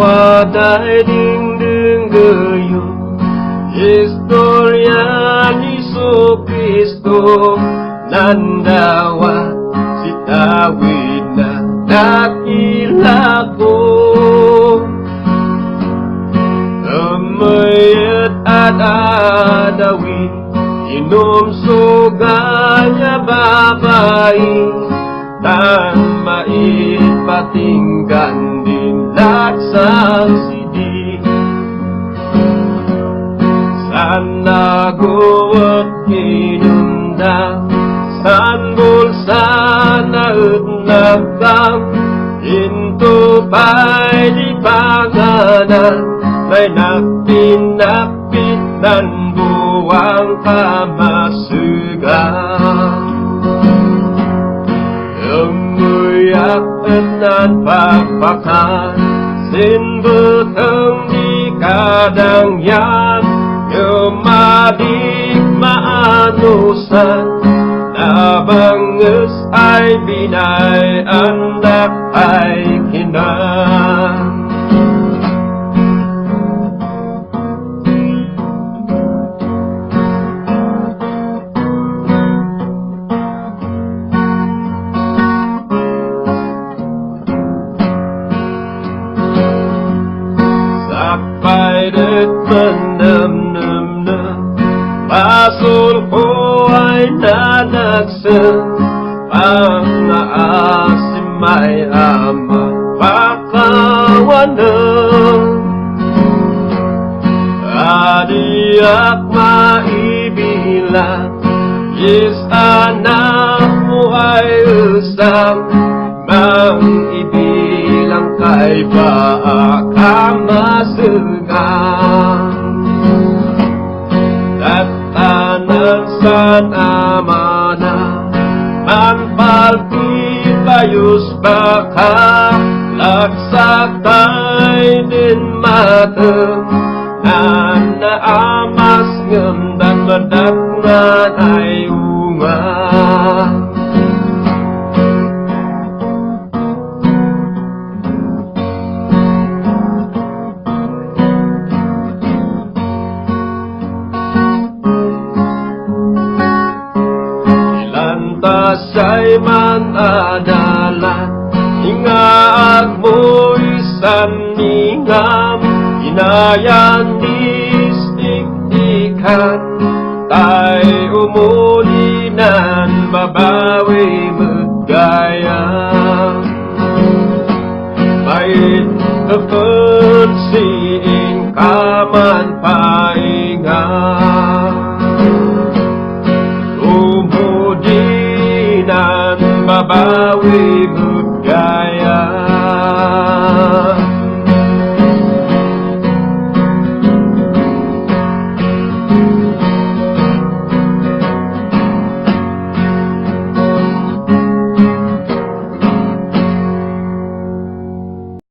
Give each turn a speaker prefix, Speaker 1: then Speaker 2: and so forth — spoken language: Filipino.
Speaker 1: waday dingding gayo istorya ni Kristo nandawa si Dawid na dakila ko. Amayat at adawin inumsugan niya babae tan maipatinggan din laksang sidi. Sana guwat kinundang san bulsa na utnagdang into pa'y di panganan may napinapit ng buwang kamasugan. Umuyak at nanpagpakan sinbutang di kadang yan yumadik maanusan nabanges ay binay andak ay kinang. Sakpaidet menam-nam pasul ko ay nanagsan ang naasim may ama pakawanan. Adiak maibilang yes anak mo ay usap mangibilang kay paakamasungan. Tatanan san amana manpalpit bayus baka laksakay din mateng na amas ngemdan medaknan ay ungan. Tasay man adalan hingaag mo isan ningam inayan distik-tikan tay umulinan babawi magaya bait kepensiin kaman paingat babawi magaya.